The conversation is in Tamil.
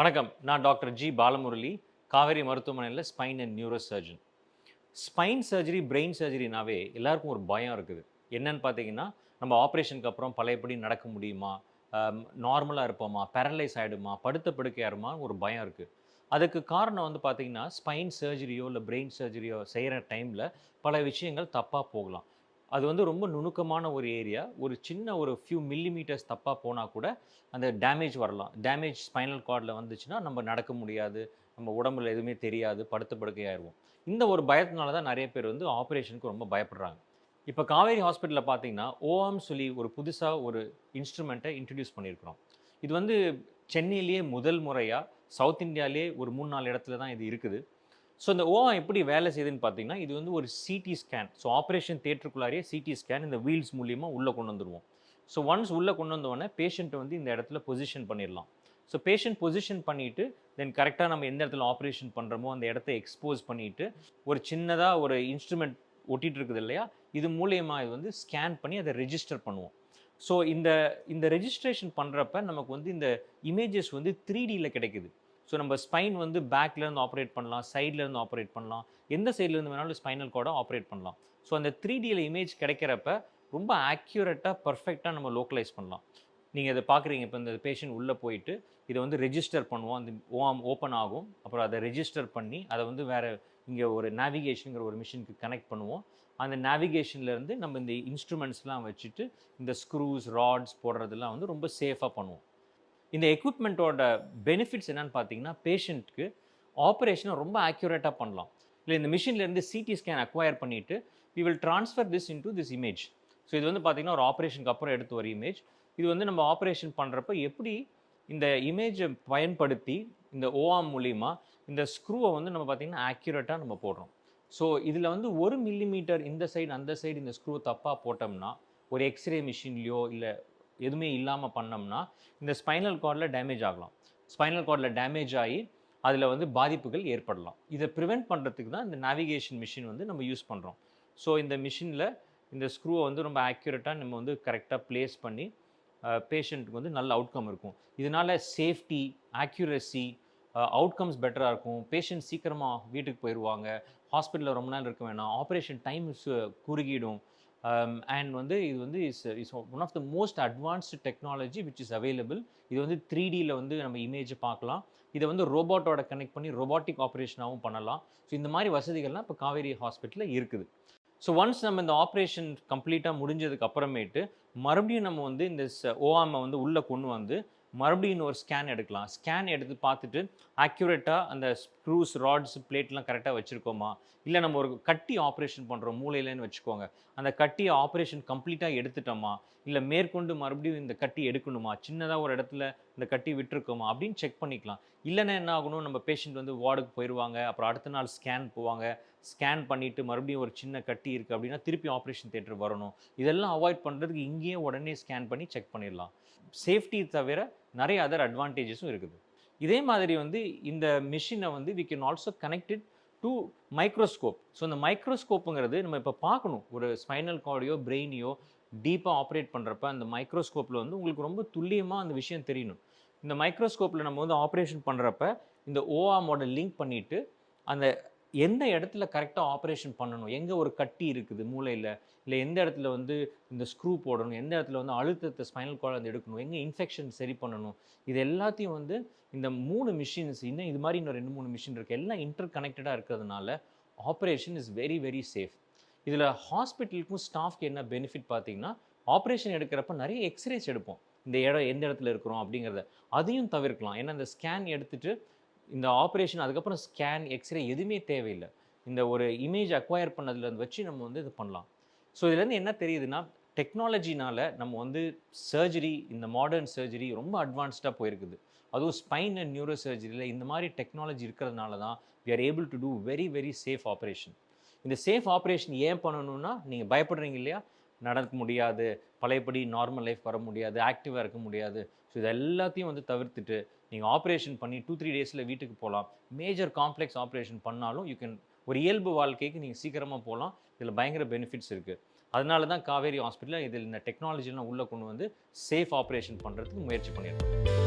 வணக்கம். நான் டாக்டர் ஜி பாலமுரளி, காவேரி மருத்துவமனையில் spine and neuro surgeon. Spine surgery, brain சர்ஜரினாவே எல்லாருக்கும் ஒரு பயம் இருக்குது. என்னன்னு பார்த்தீங்கன்னா, நம்ம ஆப்ரேஷனுக்கு அப்புறம் பழையபடி நடக்க முடியுமா? நார்மலா இருப்போமா? பேரலைஸ் ஆயிடுமா? படுத்த படுக்கையாயிருமான்னு ஒரு பயம் இருக்கு. அதுக்கு காரணம் வந்து பார்த்தீங்கன்னா, ஸ்பைன் சர்ஜரியோ இல்ல பிரெயின் சர்ஜரியோ செய்ற டைம்ல பல விஷயங்கள் தப்பா போகலாம். அது வந்து ரொம்ப நுணுக்கமான ஒரு ஏரியா. ஒரு சின்ன ஒரு ஃபியூ மில்லிமீட்டர்ஸ் தப்பா போனா கூட அந்த டேமேஜ் வரலாம். டேமேஜ் ஸ்பைனல் கார்ட்ல வந்துச்சுன்னா, நம்ம நடக்க முடியாது. நம்ம உடம்புல எதுவுமே தெரியாது. படுத்த படுக்கையாயிருவோம். இந்த ஒரு பயத்தினால தான் நெறைய பேர் வந்து ஆப்பரேஷனுக்கு ரொம்ப பயப்படுறாங்க. இப்ப காவேரி ஹாஸ்பிட்டல்ல பார்த்தீங்கன்னா, ஓஆர்ம் சொல்லி ஒரு புதுசா ஒரு இன்ஸ்ட்ருமென்ட்ட இன்ட்ரோடியூஸ் பண்ணியிருக்கிறோம். இது வந்து சென்னையிலேயே முதல் முறையா சவுத் இந்தியாலயே ஒரு 3, 4 இடத்துல தான் இது இருக்குது. ஸோ இந்த ஓஆர்ம் எப்படி வேலை செய்யுதுன்னு பார்த்தீங்கன்னா, இது வந்து ஒரு சிடி ஸ்கேன். ஸோ ஆப்பரேஷன் தியேட்டருக்குள்ளாரயே சிடி ஸ்கேன் இந்த வீல்ஸ் மூலியமா உள்ள கொண்டு வந்துருவோம். ஸோ ஒன்ஸ் உள்ள கொண்டு வந்த உடனே பேஷண்ட்ட வந்து இந்த இடத்துல பொசிஷன் பண்ணிரலாம். ஸோ பேஷண்ட் பொசிஷன் பண்ணிட்டு, தென் கரெக்ட்டா நம்ம எந்த இடத்துல ஆப்பரேஷன் பண்றோமோ, அந்த இடத்த எக்ஸ்போஸ் பண்ணிட்டு, ஒரு சின்னதா ஒரு இன்ஸ்ட்ருமென்ட் ஒட்டிட்டு இருக்குது இல்லையா? இது மூலியமா இது வந்து ஸ்கேன் பண்ணி அத ரெஜிஸ்டர் பண்ணுவோம். ஸோ இந்த இந்த ரெஜிஸ்ட்ரேஷன் பண்றப்ப நமக்கு வந்து இந்த இமேஜஸ் வந்து 3Dல கிடைக்குது. ஸோ நம்ம ஸ்பைன் வந்து பேக்லேருந்து ஆப்ரேட் பண்ணலாம், சைட்லேருந்து ஆப்ரேட் பண்ணலாம். எந்த சைட்லேருந்து வேணாலும் ஸ்பைனல் கார்ட ஆப்ரேட் பண்ணலாம். ஸோ அந்த 3Dல இமேஜ் கிடைக்கிறப்ப ரொம்ப ஆக்யூரேட்டா, பெர்ஃபெக்ட்டா நம்ம லோக்கலைஸ் பண்ணலாம். நீங்க இத பார்க்குறீங்க. இப்ப இந்த பேஷண்ட் உள்ள போயிட்டு, இத வந்து ரெஜிஸ்டர் பண்ணுவோம். அந்த ஓஆர்ம் ஓப்பன் ஆகும். அப்புறம் அத ரெஜிஸ்டர் பண்ணி, அத வந்து வேற இங்க ஒரு நேவிகேஷன்ங்கிற ஒரு மிஷினுக்கு கனெக்ட் பண்ணுவோம். அந்த நேவிகேஷன்லேருந்து நம்ம இந்த இன்ஸ்ட்ருமெண்ட்ஸ்லாம் வச்சுட்டு, இந்த ஸ்க்ரூஸ், ராட்ஸ் போடுறதெல்லாம் வந்து ரொம்ப சேஃபா பண்ணுவோம். இந்த எக்விப்மெண்ட்டோட பெனிஃபிட்ஸ் என்னன்னு பார்த்தீங்கன்னா, பேஷண்ட்க்கு ஆப்பரேஷன ரொம்ப ஆக்யூரேட்டா பண்ணலாம். இல்ல இந்த மிஷின்லேருந்து சிடி ஸ்கேன் அக்வயர் பண்ணிட்டு, we will transfer this into this image. So இது வந்து பார்த்தீங்கன்னா, ஒரு ஆப்பரேஷனுக்கு அப்புறம் எடுத்த ஒரு இமேஜ். இது வந்து நம்ம ஆப்பரேஷன் பண்றப்ப எப்படி இந்த இமேஜ பயன்படுத்தி, இந்த ஓஆர்ம் மூலியமா இந்த ஸ்க்ரூவ வந்து நம்ம பார்த்தீங்கன்னா, ஆக்யூரேட்டா நம்ம போடுறோம். ஸோ இதில வந்து 1 மில்லிமீட்டர் இந்த சைடு, அந்த சைடு இந்த ஸ்க்ரூ தப்பா போட்டோம்னா, ஒரு எக்ஸ்ரே மிஷின்லயோ இல்ல எதுவுமே இல்லாம பண்ணோம்னா, இந்த ஸ்பைனல் கார்ட்ல டேமேஜ் ஆகலாம். ஸ்பைனல் கார்ட்ல டேமேஜ் ஆயி, அதில வந்து பாதிப்புகள் ஏற்படலாம். இத பிரிவென்ட் பண்றதுக்கு தான் இந்த நேவிகேஷன் மிஷின் வந்து நம்ம யூஸ் பண்றோம். ஸோ இந்த மிஷின்ல இந்த ஸ்க்ரூவ வந்து ரொம்ப ஆக்யூரேட்டா நம்ம வந்து கரெக்ட்டா பிளேஸ் பண்ணி, பேஷண்ட்க்கு வந்து நல்ல அவுட்கம் இருக்கும். இதனால சேஃப்டி, ஆக்யூரசி, அவுட்கம்ஸ் பெட்டரா இருக்கும். பேஷண்ட் சீக்கிரமா வீட்டுக்கு போயிருவாங்க. ஹாஸ்பிட்டல்ல ரொம்ப நேரம் இருக்க வேணாம். Operation time குறுகிடும். அண்ட் வந்து இது வந்து is one of the most advanced technology which is available. இது வந்து 3Dல வந்து நம்ம இமேஜ பார்க்கலாம். இத வந்து ரோபோட்டோட கனெக்ட் பண்ணி ரோபோட்டிக் ஆப்பரேஷனாவும் பண்ணலாம். ஸோ இந்த மாரி வசதிகள்லாம் இப்ப காவேரி ஹாஸ்பிட்டல்ல இருக்குது. ஸோ ஒன்ஸ் நம்ம இந்த ஆப்பரேஷன் கம்ப்ளீட்டா முடிஞ்சதுக்கு அப்புறமேட்டு, மறுபடியும் நம்ம வந்து இந்த ஓஆர்ம வந்து உள்ள கொண்டு வந்து, மறுபடியும் இன்னொரு ஸ்கேன் எடுக்கலாம். ஸ்கேன் எடுத்து பார்த்துட்டு, ஆக்யூரேட்டா அந்த ஸ்க்ரூஸ், ராட்ஸ், பிளேட்லாம் கரெக்ட்டா வச்சிருக்கோமா? இல்ல நம்ம ஒரு கட்டி ஆப்பரேஷன் பண்றோம் மூளையிலன்னு வச்சுக்கோங்க. அந்த கட்டிய ஆப்பரேஷன் கம்ப்ளீட்டா எடுத்துட்டோமா? இல்ல மேற்கொண்டு மறுபடியும் இந்த கட்டி எடுக்கணுமா? சின்னதா ஒரு இடத்துல இந்த கட்டி விட்டுருக்கோமா? அப்படின்னு செக் பண்ணிக்கலாம். இல்லன்னா என்ன ஆகணும், நம்ம பேஷண்ட் வந்து வார்டுக்கு போயிருவாங்க. அப்புறம் அடுத்த நாள் ஸ்கேன் போவாங்க. ஸ்கேன் பண்ணிட்டு மறுபடியும் ஒரு சின்ன கட்டி இருக்கு அப்படின்னா, திருப்பி ஆப்பரேஷன் தியேட்டர் வரணும். இதெல்லாம் அவாய்ட் பண்றதுக்கு இங்கேயே உடனே ஸ்கேன் பண்ணி செக் பண்ணிடலாம். சேஃப்டி தவிர நெறைய அதர் அட்வான்டேஜஸும் இருக்குது. இதே மாதிரி வந்து இந்த மெஷின வந்து we can also connect it to microscope. So இந்த மைக்ரோஸ்கோப்புங்கிறது நம்ம இப்ப பார்க்கணும். ஒரு ஸ்பைனல் கார்டையோ, பிரெயினையோ டீப்பா ஆப்பரேட் பண்றப்ப அந்த மைக்ரோஸ்கோப்ல வந்து உங்களுக்கு ரொம்ப துல்லியமா அந்த விஷயம் தெரியணும். இந்த மைக்ரோஸ்கோப்ல நம்ம வந்து ஆப்பரேஷன் பண்றப்ப, இந்த ஓஆர்மோட லிங்க் பண்ணிட்டு, அந்த எந்த இடத்துல கரெக்ட்டா ஆப்பரேஷன் பண்ணணும்? எங்க ஒரு கட்டி இருக்குது மூளையில, இல்ல எந்த இடத்துல வந்து இந்த ஸ்க்ரூ போடணும்? எந்த இடத்துல வந்து அழுத்தத்த ஸ்பைனல் கார்ட்லருந்து எடுக்கணும்? எங்க இன்ஃபெக்ஷன் சரி பண்ணணும்? இது எல்லாத்தையும் வந்து இந்த 3 மிஷின்ஸ், இன்னும் இது மாரி இன்னும் 2, 3 மிஷின் இருக்கு. எல்லாம் இன்டர் கனெக்டடா இருக்கிறதுனால, operation is very, very safe. இதுல ஹாஸ்பிட்டலுக்கும், ஸ்டாஃப்க்கு என்ன பெனிஃபிட் பார்த்தீங்கன்னா, ஆப்பரேஷன் எடுக்கிறப்ப நெறைய எக்ஸ்ரேஸ் எடுப்போம். இந்த இடம் எந்த இடத்துல இருக்கிறோம் அப்படிங்கிறத. அதையும் தவிர்க்கலாம். ஏன்னா, இந்த ஸ்கேன் எடுத்துட்டு, இந்த ஆப்பரேஷன் அதுக்கப்புறம் ஸ்கேன், எக்ஸ்ரே எதுவுமே தேவையில்ல. இந்த ஒரு இமேஜ் அக்வயர் பண்ணதுலேருந்து வச்சு நம்ம வந்து இது பண்ணலாம். ஸோ இதுலேருந்து என்ன தெரியுதுன்னா, டெக்னாலஜினால நம்ம வந்து சர்ஜரி, இந்த மாடர்ன் சர்ஜரி ரொம்ப அட்வான்ஸ்டா போயிருக்குது. அதுவும் ஸ்பைன் அண்ட் நியூரோ சர்ஜரியில இந்த மாரி டெக்னாலஜி இருக்கிறதுனால தான் we are able to do very, very safe operation. இந்த சேஃப் ஆப்பரேஷன் ஏன் பண்ணணும்னா, நீங்க பயப்படுறீங்க இல்லையா? நடக்க முடியாது, பழையபடி நார்மல் லைஃப் வர முடியாது, ஆக்டிவா இருக்க முடியாது. ஸோ இது எல்லாத்தையும் வந்து தவிர்த்துட்டு, நீங்க ஆப்பரேஷன் பண்ணி 2, 3 டேஸ்ல வீட்டுக்கு போலாம். மேஜர் காம்ப்ளெக்ஸ் ஆப்பரேஷன் பண்ணாலும் யூ கேன் ஒரு இயல்பு வாழ்க்கைக்கு நீங்க சீக்கிரமா போலாம். இதுல பயங்கர பெனிஃபிட்ஸ் இருக்கு. அதனால தான் காவேரி ஹாஸ்பிட்டல்ல இதில் இந்த டெக்னாலஜிலாம் உள்ள கொண்டு வந்து சேஃப் ஆப்பரேஷன் பண்றதுக்கு முயற்சி பண்ணியிருக்கோம்.